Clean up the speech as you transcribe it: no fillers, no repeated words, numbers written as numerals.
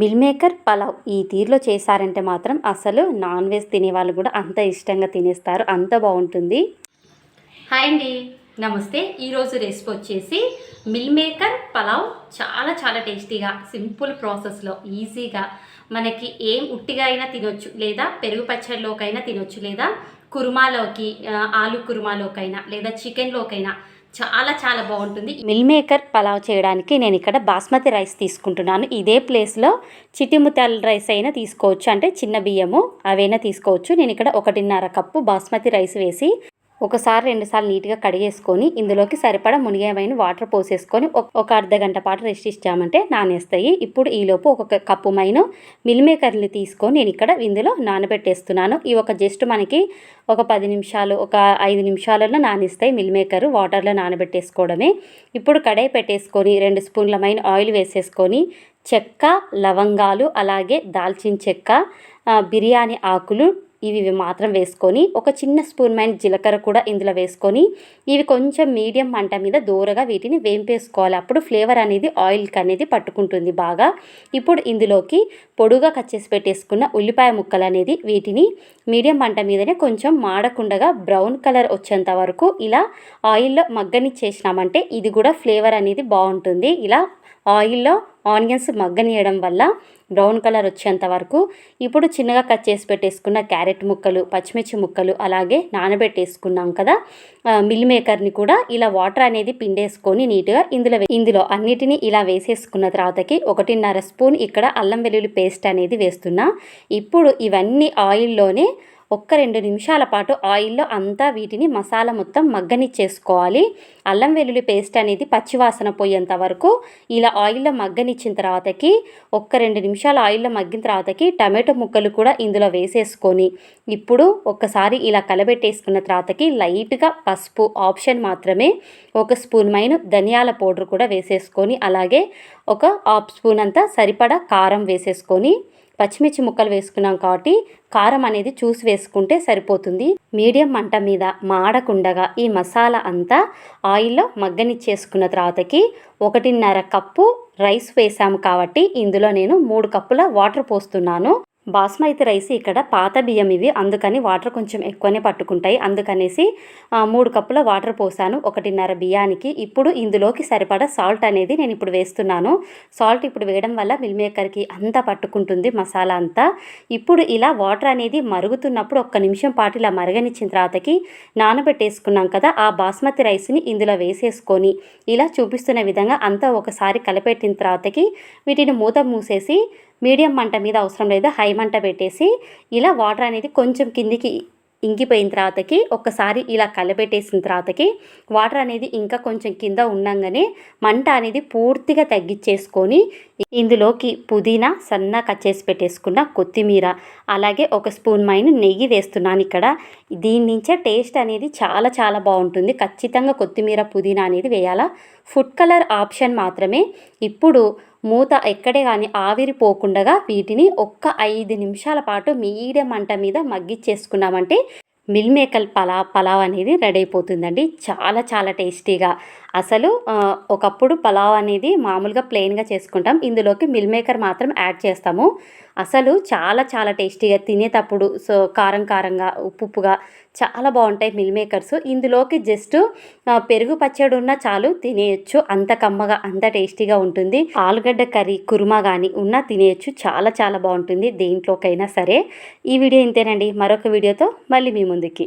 Meal maker pulao ఈ తీరులో చేశారంటే మాత్రం అసలు నాన్ వెజ్ తినేవాళ్ళు కూడా అంత ఇష్టంగా తినేస్తారు, అంత బాగుంటుంది. హాయ్ అండి, నమస్తే. ఈరోజు రెసిపీ వచ్చేసి మిల్ మేకర్ పలావ్. చాలా చాలా టేస్టీగా, సింపుల్ ప్రాసెస్లో ఈజీగా మనకి ఏం ఉట్టిగా అయినా తినొచ్చు, లేదా పెరుగు పచ్చడిలోకైనా తినొచ్చు, లేదా కుర్మాలోకి, ఆలు కుర్మాలోకైనా, లేదా చికెన్లోకైనా చాలా చాలా బాగుంటుంది. మిల్ మేకర్ పలావ్ చేయడానికి నేను ఇక్కడ బాస్మతి రైస్ తీసుకుంటున్నాను. ఇదే ప్లేస్లో చిటిముత్యాల రైస్ అయినా తీసుకోవచ్చు, అంటే చిన్న బియ్యము అవైనా తీసుకోవచ్చు. నేను ఇక్కడ 1.5 కప్పు బాస్మతి రైస్ వేసి ఒకసారి 2 సార్లు నీట్గా కడిగేసుకొని ఇందులోకి సరిపడా మునిగేమైన వాటర్ పోసేసుకొని ఒక అర్ధ గంట పాటు రెస్ట్ ఇచ్చామంటే నానేస్తాయి. ఇప్పుడు ఈలోపు ఒక కప్పు మైన మిల్ మేకర్ని తీసుకొని నేను ఇక్కడ ఇందులో నానబెట్టేస్తున్నాను. ఈ జస్ట్ మనకి ఒక 10 నిమిషాలు, ఒక 5 నిమిషాలలో నానిస్తాయి మిల్ మేకర్. వాటర్లో నానబెట్టేసుకోవడమే. ఇప్పుడు కడాయి పెట్టేసుకొని 2 స్పూన్ల మైన ఆయిల్ వేసేసుకొని చెక్క, లవంగాలు, అలాగే దాల్చిన చెక్క, బిర్యానీ ఆకులు ఇవి మాత్రం వేసుకొని ఒక చిన్న స్పూన్ మైన జీలకర్ర కూడా ఇందులో వేసుకొని ఇవి కొంచెం మీడియం మంట మీద దూరగా వీటిని వేంపేసుకోవాలి. అప్పుడు ఫ్లేవర్ అనేది ఆయిల్కి అనేది పట్టుకుంటుంది బాగా. ఇప్పుడు ఇందులోకి పొడుగా కట్ చేసి పెట్టేసుకున్న ఉల్లిపాయ ముక్కలు అనేది వీటిని మీడియం మంట మీదనే కొంచెం మాడకుండగా బ్రౌన్ కలర్ వచ్చేంత వరకు ఇలా ఆయిల్లో మగ్గనిచ్చేసినామంటే ఇది కూడా ఫ్లేవర్ అనేది బాగుంటుంది. ఇలా ఆయిల్లో ఆనియన్స్ మగ్గనియడం వల్ల బ్రౌన్ కలర్ వచ్చేంత వరకు. ఇప్పుడు చిన్నగా కట్ చేసి పెట్టేసుకున్న క్యారెట్ ముక్కలు, పచ్చిమిర్చి ముక్కలు, అలాగే నానబెట్టేసుకున్నాం కదా మిల్ మేకర్ని కూడా ఇలా వాటర్ అనేది పిండేసుకొని నీట్గా ఇందులో అన్నిటినీ ఇలా వేసేసుకున్న తర్వాతకి 1.5 స్పూన్ ఇక్కడ అల్లం వెల్లుల్లి పేస్ట్ అనేది వేస్తున్నా. ఇప్పుడు ఇవన్నీ ఆయిల్లోనే 1-2 నిమిషాల పాటు ఆయిల్లో అంతా వీటిని మసాలా మొత్తం మగ్గనిచ్చేసుకోవాలి. అల్లం వెల్లుల్లి పేస్ట్ అనేది పచ్చివాసన పోయేంత వరకు ఇలా ఆయిల్లో మగ్గనిచ్చిన తర్వాతకి 1-2 నిమిషాలు ఆయిల్లో మగ్గిన తర్వాతకి టమాటో ముక్కలు కూడా ఇందులో వేసేసుకొని ఇప్పుడు ఒక్కసారి ఇలా కలబెట్టేసుకున్న తర్వాతకి లైట్గా పసుపు ఆప్షన్ మాత్రమే, 1 స్పూన్ మైన ధనియాల పౌడర్ కూడా వేసేసుకొని, అలాగే ఒక 1/2 స్పూన్ అంతా సరిపడా కారం వేసేసుకొని, పచ్చిమిర్చి ముక్కలు వేసుకున్నాం కాబట్టి కారం అనేది చూసి వేసుకుంటే సరిపోతుంది. మీడియం మంట మీద మాడకుండగా ఈ మసాలా అంతా ఆయిల్లో మగ్గనిచ్చేసుకున్న తర్వాతకి 1.5 కప్పు రైస్ వేసాము కాబట్టి ఇందులో నేను 3 కప్పుల వాటర్ పోస్తున్నాను. బాస్మతి రైస్ ఇక్కడ పాత బియ్యం ఇవి, అందుకని వాటర్ కొంచెం ఎక్కువనే పట్టుకుంటాయి. అందుకనేసి 3 కప్పుల వాటర్ పోసాను 1.5 బియ్యానికి. ఇప్పుడు ఇందులోకి సరిపడా సాల్ట్ అనేది నేను ఇప్పుడు వేస్తున్నాను. సాల్ట్ ఇప్పుడు వేయడం వల్ల మిల్ మేకర్కి అంతా పట్టుకుంటుంది మసాలా అంతా. ఇప్పుడు ఇలా వాటర్ అనేది మరుగుతున్నప్పుడు 1 నిమిషం పాటు ఇలా మరగనిచ్చిన తర్వాతకి నానబెట్టేసుకున్నాం కదా ఆ బాస్మతి రైస్ని ఇందులో వేసేసుకొని ఇలా చూపిస్తున్న విధంగా అంతా ఒకసారి కలిపెట్టిన తర్వాతకి వీటిని మూత మూసేసి మీడియం మంట మీద, అవసరం లేదా హై మంట పెట్టేసి ఇలా వాటర్ అనేది కొంచెం కిందికి ఇంకిపోయిన తర్వాతకి ఒక్కసారి ఇలా కలబెట్టేసిన తర్వాతకి వాటర్ అనేది ఇంకా కొంచెం కింద ఉండంగానే మంట అనేది పూర్తిగా తగ్గించేసుకొని ఇందులోకి పుదీనా సన్న కట్ చేసి పెట్టేసుకున్న కొత్తిమీర, అలాగే 1 స్పూన్ మైన నెయ్యి వేస్తున్నాను ఇక్కడ. దీని నుంచే టేస్ట్ అనేది చాలా చాలా బాగుంటుంది. ఖచ్చితంగా కొత్తిమీర, పుదీనా అనేది వేయాలా. ఫుడ్ కలర్ ఆప్షన్ మాత్రమే. ఇప్పుడు మూత ఎక్కడే కానీ ఆవిరిపోకుండా వీటిని 5 నిమిషాల పాటు మీడియం మంట మీద మగ్గిచ్చేసుకున్నామంటే మిల్ మేకర్ పలావ్ అనేది రెడీ అయిపోతుందండి. చాలా చాలా టేస్టీగా. అసలు ఒకప్పుడు పలావ్ అనేది మామూలుగా ప్లెయిన్గా చేసుకుంటాం, ఇందులోకి మిల్ మేకర్ మాత్రం యాడ్ చేస్తాము. అసలు చాలా చాలా టేస్టీగా, తినేటప్పుడు కారం కారంగా, ఉప్పుగా చాలా బాగుంటాయి మిల్ మేకర్స్. ఇందులోకి జస్ట్ పెరుగు పచ్చడి ఉన్నా చాలు తినేయచ్చు, అంత కమ్మగా అంత టేస్టీగా ఉంటుంది. ఆలుగడ్డ కర్రీ, కుర్మా కానీ ఉన్నా తినేయచ్చు, చాలా చాలా బాగుంటుంది దేంట్లోకైనా సరే. ఈ వీడియో ఇంతేనండి. మరొక వీడియోతో మళ్ళీ మీ ముందుకి.